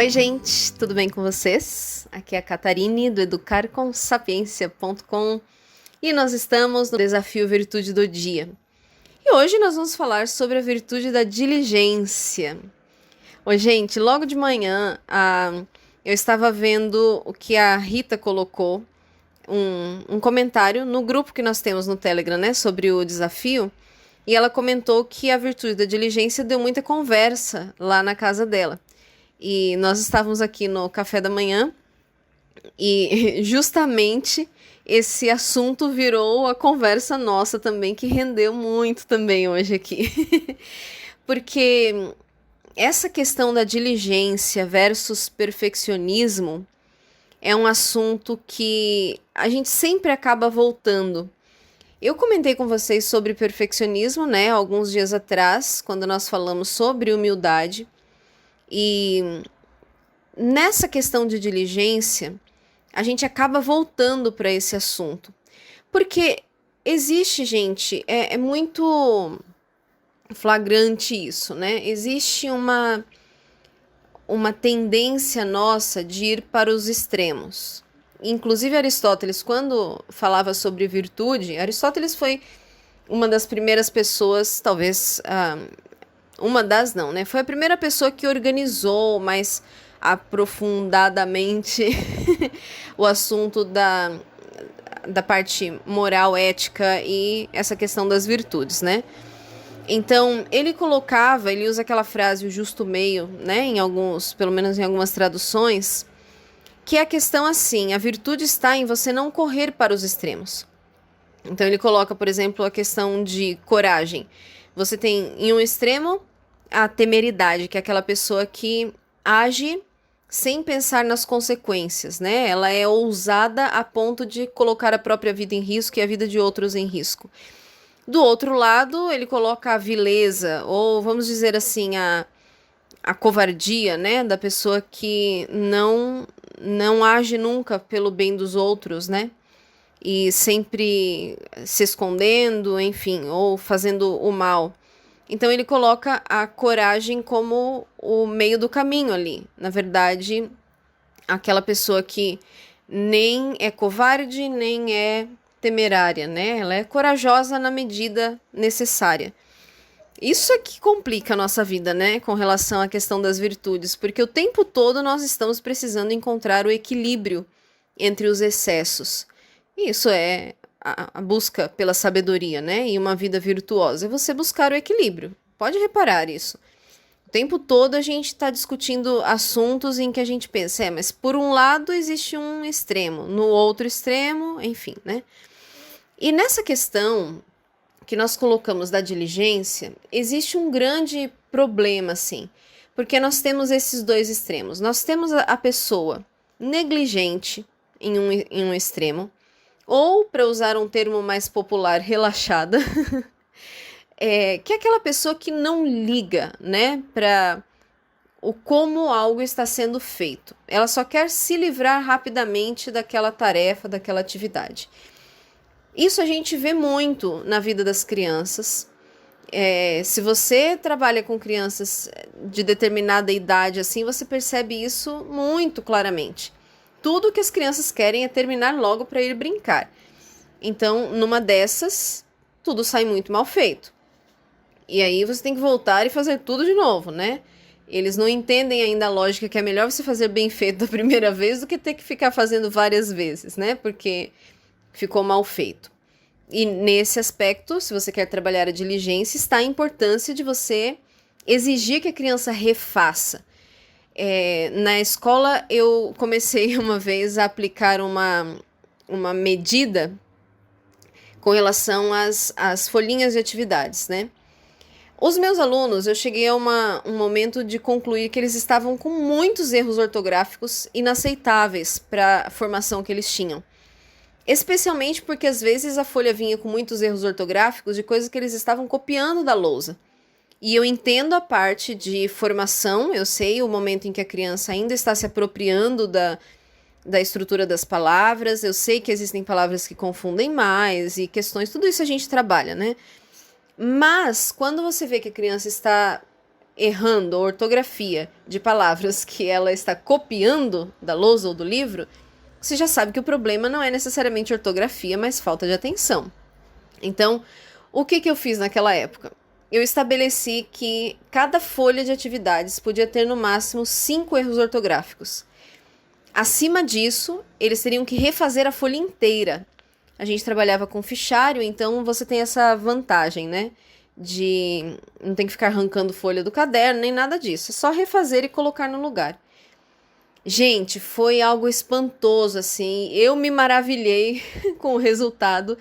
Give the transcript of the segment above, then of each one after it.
Oi, gente, tudo bem com vocês? Aqui é a Catarine do educarcomsapiência.com e nós estamos no desafio Virtude do Dia. E hoje nós vamos falar sobre a virtude da diligência. Oi, gente, logo de manhã eu estava vendo o que a Rita colocou, um comentário no grupo que nós temos no Telegram, né, sobre o desafio, e ela comentou que a virtude da diligência deu muita conversa lá na casa dela. E nós estávamos aqui no café da manhã e justamente esse assunto virou a conversa nossa também, que rendeu muito também hoje aqui. Porque essa questão da diligência versus perfeccionismo é um assunto que a gente sempre acaba voltando. Eu comentei com vocês sobre perfeccionismo, né, alguns dias atrás, quando nós falamos sobre humildade. E nessa questão de diligência, a gente acaba voltando para esse assunto. Porque existe, gente, é muito flagrante isso, né? Existe uma tendência nossa de ir para os extremos. Inclusive Aristóteles, quando falava sobre virtude, Aristóteles foi uma das primeiras pessoas, talvez... uma das não, né? Foi a primeira pessoa que organizou mais aprofundadamente o assunto da parte moral, ética e essa questão das virtudes, né? Então, ele usa aquela frase, o justo meio, né? Pelo menos em algumas traduções, que é a questão assim, a virtude está em você não correr para os extremos. Então, ele coloca, por exemplo, a questão de coragem. Você tem, em um extremo, a temeridade, que é aquela pessoa que age sem pensar nas consequências, né? Ela é ousada a ponto de colocar a própria vida em risco e a vida de outros em risco. Do outro lado, ele coloca a vileza, ou vamos dizer assim, a covardia, né? Da pessoa que não age nunca pelo bem dos outros, né? E sempre se escondendo, enfim, ou fazendo o mal. Então ele coloca a coragem como o meio do caminho ali. Na verdade, aquela pessoa que nem é covarde, nem é temerária, né? Ela é corajosa na medida necessária. Isso é que complica a nossa vida, né? Com relação à questão das virtudes, porque o tempo todo nós estamos precisando encontrar o equilíbrio entre os excessos. Isso é a busca pela sabedoria, né? E uma vida virtuosa é você buscar o equilíbrio. Pode reparar isso. O tempo todo a gente está discutindo assuntos em que a gente pensa, mas por um lado existe um extremo, no outro extremo, enfim, né? E nessa questão que nós colocamos da diligência, existe um grande problema, assim, porque nós temos esses dois extremos. Nós temos a pessoa negligente em um extremo, ou, para usar um termo mais popular, relaxada, que é aquela pessoa que não liga, né, para o como algo está sendo feito. Ela só quer se livrar rapidamente daquela tarefa, daquela atividade. Isso a gente vê muito na vida das crianças. Se você trabalha com crianças de determinada idade, assim, você percebe isso muito claramente. Tudo que as crianças querem é terminar logo para ir brincar. Então, numa dessas, tudo sai muito mal feito. E aí você tem que voltar e fazer tudo de novo, né? Eles não entendem ainda a lógica que é melhor você fazer bem feito da primeira vez do que ter que ficar fazendo várias vezes, né? Porque ficou mal feito. E nesse aspecto, se você quer trabalhar a diligência, está a importância de você exigir que a criança refaça. Na escola, eu comecei uma vez a aplicar uma medida com relação às folhinhas de atividades, né? Os meus alunos, eu cheguei a um momento de concluir que eles estavam com muitos erros ortográficos inaceitáveis para a formação que eles tinham. Especialmente porque às vezes a folha vinha com muitos erros ortográficos de coisas que eles estavam copiando da lousa. E eu entendo a parte de formação, eu sei o momento em que a criança ainda está se apropriando da estrutura das palavras, eu sei que existem palavras que confundem mais e questões, tudo isso a gente trabalha, né? Mas quando você vê que a criança está errando a ortografia de palavras que ela está copiando da lousa ou do livro, você já sabe que o problema não é necessariamente ortografia, mas falta de atenção. Então, o que eu fiz naquela época? Eu estabeleci que cada folha de atividades podia ter no máximo 5 erros ortográficos. Acima disso, eles teriam que refazer a folha inteira. A gente trabalhava com fichário, então você tem essa vantagem, né? De não tem que ficar arrancando folha do caderno, nem nada disso. É só refazer e colocar no lugar. Gente, foi algo espantoso, assim. Eu me maravilhei com o resultado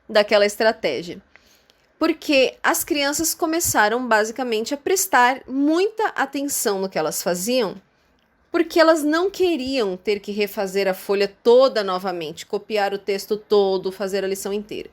daquela estratégia. Porque as crianças começaram basicamente a prestar muita atenção no que elas faziam, porque elas não queriam ter que refazer a folha toda novamente, copiar o texto todo, fazer a lição inteira.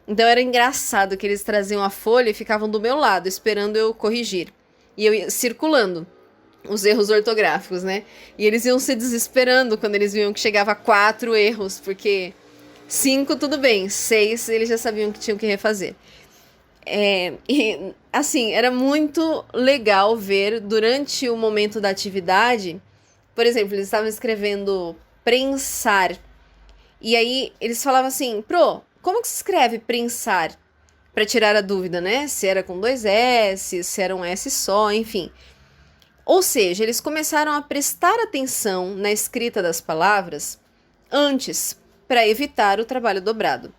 Então era engraçado que eles traziam a folha e ficavam do meu lado, esperando eu corrigir. E eu ia circulando os erros ortográficos, né? E eles iam se desesperando quando eles viam que chegava a 4 erros, porque 5 tudo bem, 6 eles já sabiam que tinham que refazer. E assim, era muito legal ver durante o momento da atividade, por exemplo, eles estavam escrevendo prensar, e aí eles falavam assim, como que se escreve prensar? Para tirar a dúvida, né? Se era com 2 S, se era um S só, enfim. Ou seja, eles começaram a prestar atenção na escrita das palavras antes, para evitar o trabalho dobrado.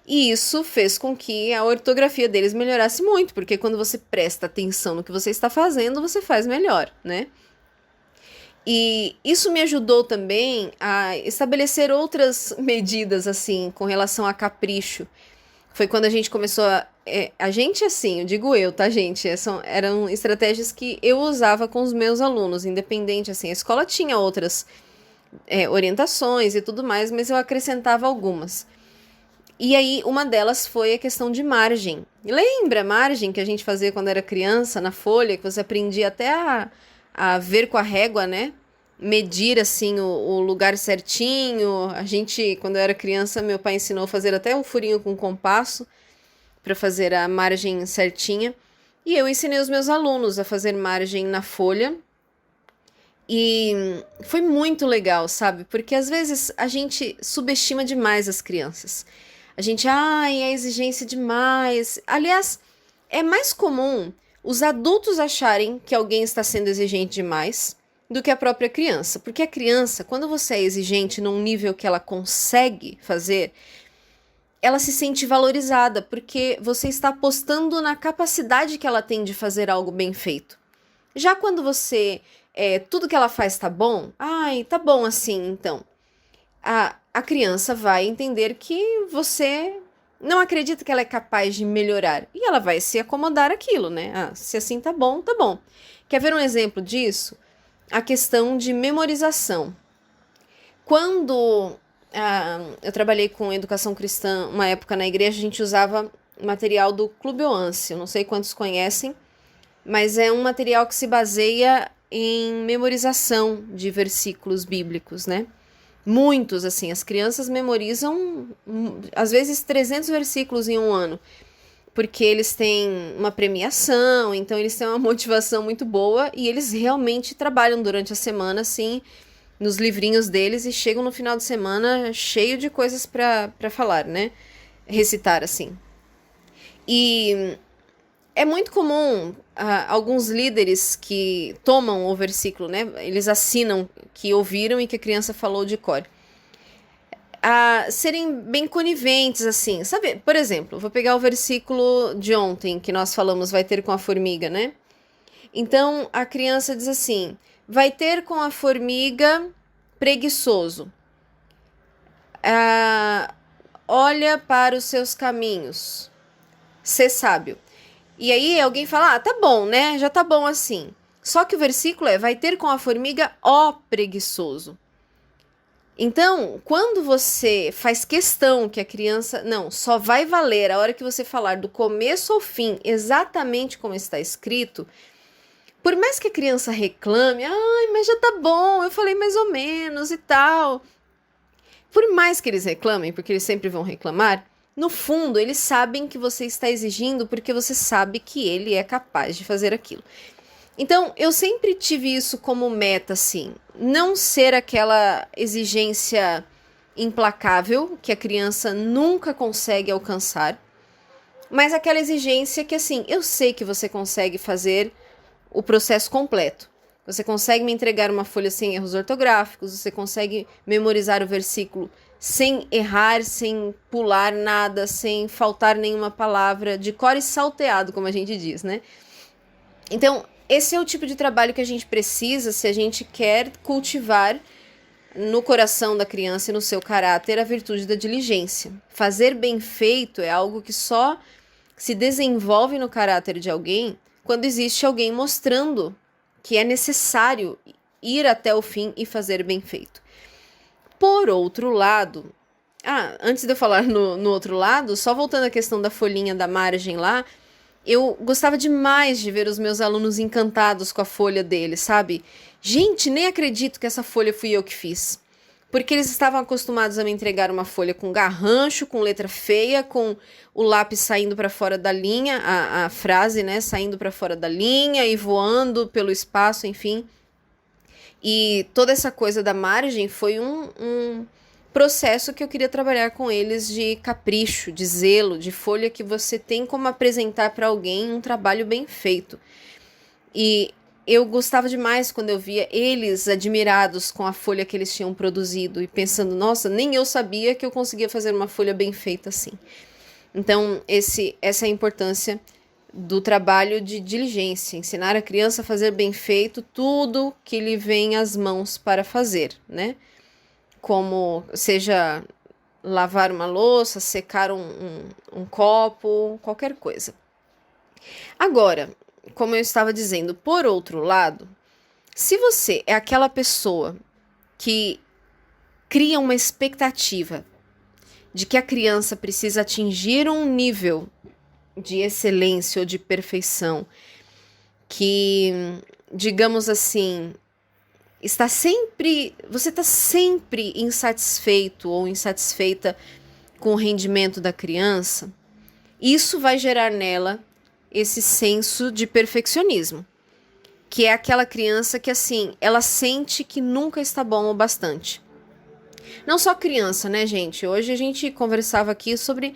E isso fez com que a ortografia deles melhorasse muito, porque quando você presta atenção no que você está fazendo, você faz melhor, né? E isso me ajudou também a estabelecer outras medidas, assim, com relação a capricho. Foi quando a gente começou a gente, assim, eu digo eu, tá, gente? Eram estratégias que eu usava com os meus alunos, independente, assim. A escola tinha outras orientações e tudo mais, mas eu acrescentava algumas. E aí, uma delas foi a questão de margem. Lembra a margem que a gente fazia quando era criança, na folha, que você aprendia até a ver com a régua, né? Medir, assim, o lugar certinho. A gente, quando eu era criança, meu pai ensinou a fazer até um furinho com compasso para fazer a margem certinha. E eu ensinei os meus alunos a fazer margem na folha. E foi muito legal, sabe? Porque às vezes a gente subestima demais as crianças. A gente, é exigência demais. Aliás, é mais comum os adultos acharem que alguém está sendo exigente demais do que a própria criança. Porque a criança, quando você é exigente num nível que ela consegue fazer, ela se sente valorizada, porque você está apostando na capacidade que ela tem de fazer algo bem feito. Já quando você, tudo que ela faz tá bom, tá bom assim, então. A criança vai entender que você não acredita que ela é capaz de melhorar. E ela vai se acomodar àquilo, né? Se assim tá bom, tá bom. Quer ver um exemplo disso? A questão de memorização. Quando eu trabalhei com educação cristã uma época na igreja, a gente usava material do Clube Oance. Eu não sei quantos conhecem, mas é um material que se baseia em memorização de versículos bíblicos, né? Muitos, assim, as crianças memorizam, às vezes, 300 versículos em um ano, porque eles têm uma premiação, então eles têm uma motivação muito boa e eles realmente trabalham durante a semana, assim, nos livrinhos deles e chegam no final de semana cheio de coisas para falar, né? Recitar, assim. E é muito comum alguns líderes que tomam o versículo, né? Eles assinam que ouviram e que a criança falou de cor. Serem bem coniventes, assim. Sabe, por exemplo, vou pegar o versículo de ontem que nós falamos, vai ter com a formiga, né? Então, a criança diz assim, vai ter com a formiga preguiçoso. Olha para os seus caminhos. Ser sábio. E aí alguém fala, tá bom, né? Já tá bom assim. Só que o versículo vai ter com a formiga, ó preguiçoso. Então, quando você faz questão que a criança... Não, só vai valer a hora que você falar do começo ao fim, exatamente como está escrito, por mais que a criança reclame, mas já tá bom, eu falei mais ou menos e tal. Por mais que eles reclamem, porque eles sempre vão reclamar, no fundo, eles sabem que você está exigindo porque você sabe que ele é capaz de fazer aquilo. Então, eu sempre tive isso como meta, assim, não ser aquela exigência implacável que a criança nunca consegue alcançar, mas aquela exigência que, assim, eu sei que você consegue fazer o processo completo. Você consegue me entregar uma folha sem erros ortográficos, você consegue memorizar o versículo sem errar, sem pular nada, sem faltar nenhuma palavra, de cor e salteado, como a gente diz, né? Então, esse é o tipo de trabalho que a gente precisa se a gente quer cultivar no coração da criança e no seu caráter a virtude da diligência. Fazer bem feito é algo que só se desenvolve no caráter de alguém quando existe alguém mostrando que é necessário ir até o fim e fazer bem feito. Por outro lado, antes de eu falar no outro lado, só voltando à questão da folhinha da margem lá, eu gostava demais de ver os meus alunos encantados com a folha deles, sabe? Gente, nem acredito que essa folha fui eu que fiz. Porque eles estavam acostumados a me entregar uma folha com garrancho, com letra feia, com o lápis saindo para fora da linha, a frase, né, saindo para fora da linha e voando pelo espaço, enfim. E toda essa coisa da margem foi um processo que eu queria trabalhar com eles de capricho, de zelo, de folha que você tem como apresentar para alguém um trabalho bem feito. E eu gostava demais quando eu via eles admirados com a folha que eles tinham produzido e pensando, nossa, nem eu sabia que eu conseguia fazer uma folha bem feita assim. Então, essa é a importância do trabalho de diligência, ensinar a criança a fazer bem feito tudo que lhe vem às mãos para fazer, né? Como seja lavar uma louça, secar um copo, qualquer coisa. Agora, como eu estava dizendo, por outro lado, se você é aquela pessoa que cria uma expectativa de que a criança precisa atingir um nível de excelência ou de perfeição que, digamos assim, você está sempre insatisfeito ou insatisfeita com o rendimento da criança, isso vai gerar nela esse senso de perfeccionismo, que é aquela criança que, assim, ela sente que nunca está bom o bastante. Não só criança, né, gente? Hoje a gente conversava aqui sobre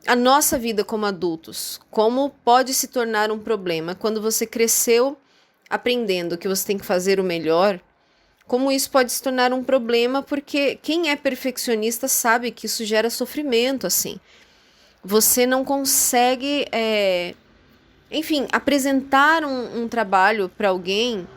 a nossa vida como adultos, como pode se tornar um problema quando você cresceu aprendendo que você tem que fazer o melhor, como isso pode se tornar um problema, porque quem é perfeccionista sabe que isso gera sofrimento, assim. Você não consegue, enfim, apresentar um trabalho para alguém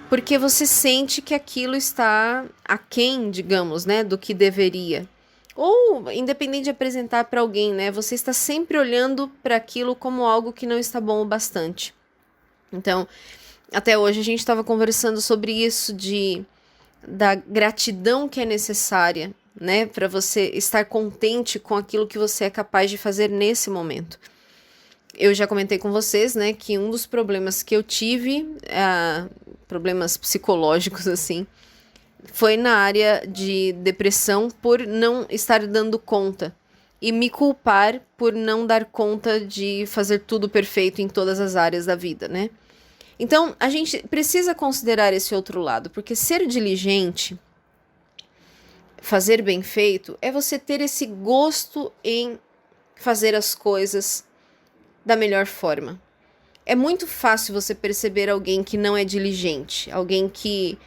porque você sente que aquilo está aquém, digamos, né, do que deveria. Ou, independente de apresentar para alguém, né, você está sempre olhando para aquilo como algo que não está bom o bastante. Então, até hoje a gente estava conversando sobre isso da gratidão que é necessária, né, para você estar contente com aquilo que você é capaz de fazer nesse momento. Eu já comentei com vocês, né, que um dos problemas que eu tive, problemas psicológicos, assim, foi na área de depressão por não estar dando conta e me culpar por não dar conta de fazer tudo perfeito em todas as áreas da vida, né? Então, a gente precisa considerar esse outro lado, porque ser diligente, fazer bem feito, é você ter esse gosto em fazer as coisas da melhor forma. É muito fácil você perceber alguém que não é diligente, alguém que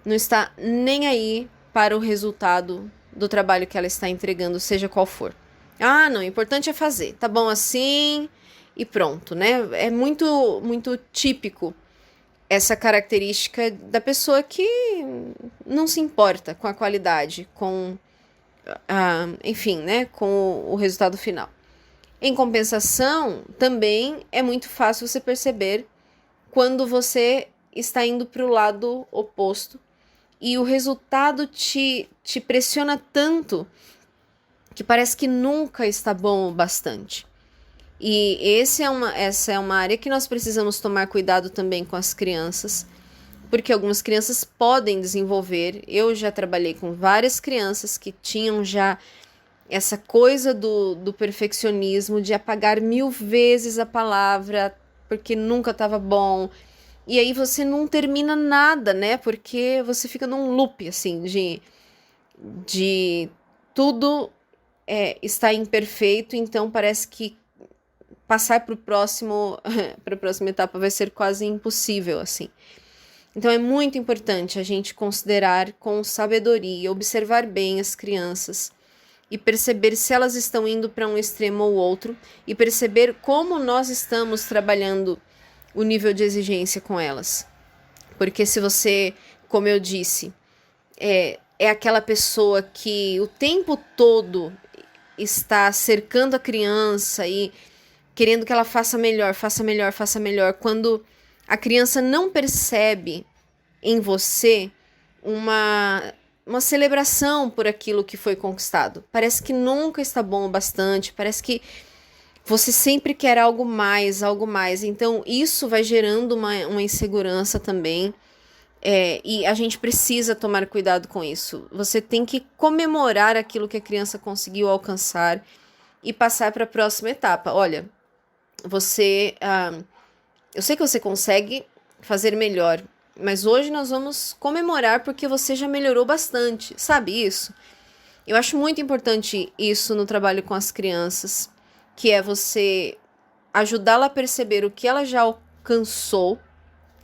não está nem aí para o resultado do trabalho que ela está entregando, seja qual for. Não, o importante é fazer, tá bom assim e pronto, né? É muito, muito típico essa característica da pessoa que não se importa com a qualidade, enfim, né, com o resultado final. Em compensação, também é muito fácil você perceber quando você está indo para o lado oposto e o resultado te pressiona tanto que parece que nunca está bom o bastante. E essa é uma área que nós precisamos tomar cuidado também com as crianças, porque algumas crianças podem desenvolver. Eu já trabalhei com várias crianças que tinham já essa coisa do perfeccionismo, de apagar 1000 vezes a palavra, porque nunca estava bom. E aí você não termina nada, né? Porque você fica num loop, assim, de tudo está imperfeito, então parece que passar para o próximo, para a próxima etapa vai ser quase impossível, assim. Então é muito importante a gente considerar com sabedoria, observar bem as crianças e perceber se elas estão indo para um extremo ou outro e perceber como nós estamos trabalhando o nível de exigência com elas. Porque se você, como eu disse, é aquela pessoa que o tempo todo está cercando a criança e querendo que ela faça melhor, faça melhor, faça melhor, quando a criança não percebe em você uma celebração por aquilo que foi conquistado. Parece que nunca está bom o bastante, parece que você sempre quer algo mais, algo mais. Então, isso vai gerando uma insegurança também. E a gente precisa tomar cuidado com isso. Você tem que comemorar aquilo que a criança conseguiu alcançar e passar para a próxima etapa. Olha, eu sei que você consegue fazer melhor, mas hoje nós vamos comemorar porque você já melhorou bastante, sabe isso? Eu acho muito importante isso no trabalho com as crianças, que é você ajudá-la a perceber o que ela já alcançou,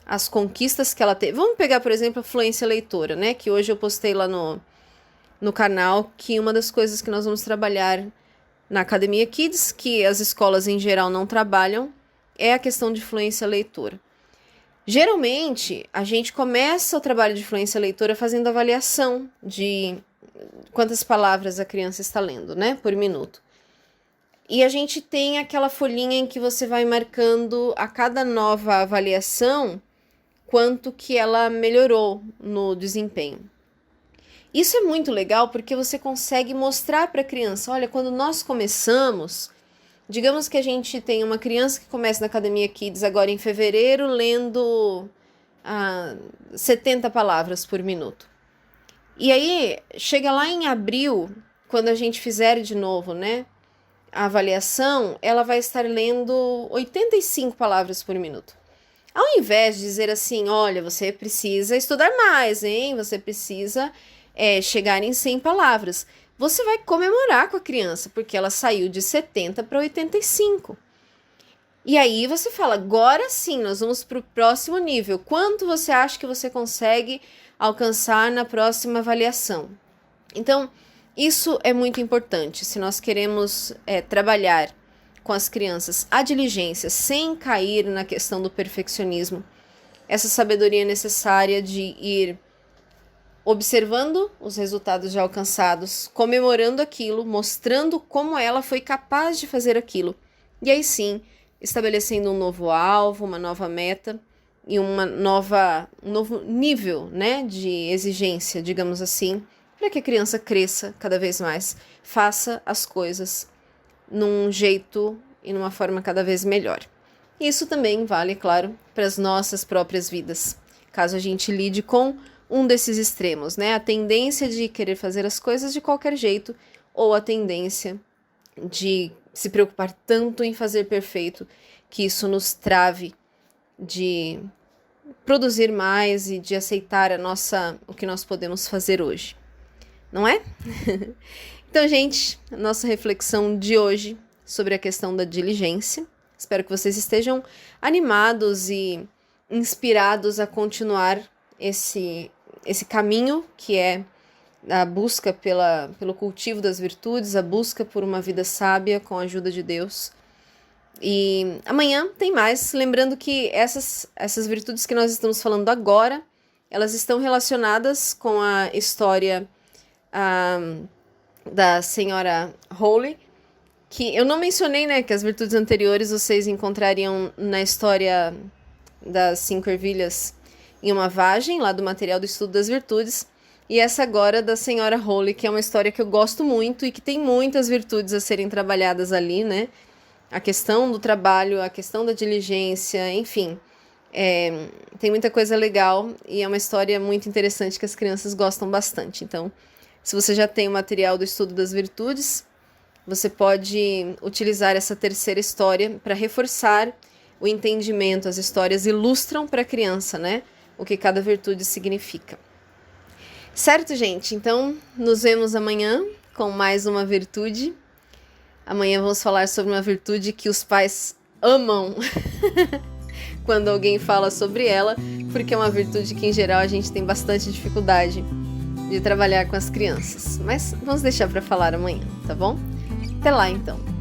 as conquistas que ela teve. Vamos pegar, por exemplo, a fluência leitora, né? Que hoje eu postei lá no canal, que uma das coisas que nós vamos trabalhar na Academia Kids, que as escolas em geral não trabalham, é a questão de fluência leitora. Geralmente, a gente começa o trabalho de fluência leitora fazendo avaliação de quantas palavras a criança está lendo, né, por minuto. E a gente tem aquela folhinha em que você vai marcando a cada nova avaliação quanto que ela melhorou no desempenho. Isso é muito legal porque você consegue mostrar para a criança, olha, quando nós começamos, digamos que a gente tem uma criança que começa na Academia Kids agora em fevereiro lendo 70 palavras por minuto. E aí, chega lá em abril, quando a gente fizer de novo, né, a avaliação, ela vai estar lendo 85 palavras por minuto. Ao invés de dizer assim, olha, você precisa estudar mais, hein? Você precisa chegar em 100 palavras. Você vai comemorar com a criança, porque ela saiu de 70 para 85. E aí você fala, agora sim, nós vamos para o próximo nível. Quanto você acha que você consegue alcançar na próxima avaliação? Então, isso é muito importante. Se nós queremos trabalhar com as crianças a diligência, sem cair na questão do perfeccionismo, essa sabedoria necessária de ir observando os resultados já alcançados, comemorando aquilo, mostrando como ela foi capaz de fazer aquilo. E aí sim, estabelecendo um novo alvo, uma nova meta e um novo nível, né, de exigência, digamos assim, para que a criança cresça cada vez mais, faça as coisas num jeito e numa forma cada vez melhor. Isso também vale, claro, para as nossas próprias vidas, caso a gente lide com um desses extremos, né? A tendência de querer fazer as coisas de qualquer jeito ou a tendência de se preocupar tanto em fazer perfeito que isso nos trave de produzir mais e de aceitar o que nós podemos fazer hoje. Não é? Então, gente, a nossa reflexão de hoje sobre a questão da diligência. Espero que vocês estejam animados e inspirados a continuar esse caminho que é a busca pelo cultivo das virtudes, a busca por uma vida sábia com a ajuda de Deus. E amanhã tem mais, lembrando que essas virtudes que nós estamos falando agora, elas estão relacionadas com a história da senhora Holy, que eu não mencionei, né, que as virtudes anteriores vocês encontrariam na história das 5 ervilhas em uma vagem, lá do material do estudo das virtudes, e essa agora da senhora Holy, que é uma história que eu gosto muito e que tem muitas virtudes a serem trabalhadas ali, né, a questão do trabalho, a questão da diligência, enfim, tem muita coisa legal e é uma história muito interessante que as crianças gostam bastante. Então, se você já tem o material do estudo das virtudes, você pode utilizar essa terceira história para reforçar o entendimento, as histórias ilustram para a criança, né? O que cada virtude significa. Certo, gente? Então, nos vemos amanhã com mais uma virtude. Amanhã vamos falar sobre uma virtude que os pais amam quando alguém fala sobre ela, porque é uma virtude que, em geral, a gente tem bastante dificuldade de trabalhar com as crianças. Mas vamos deixar para falar amanhã, tá bom? Até lá, então.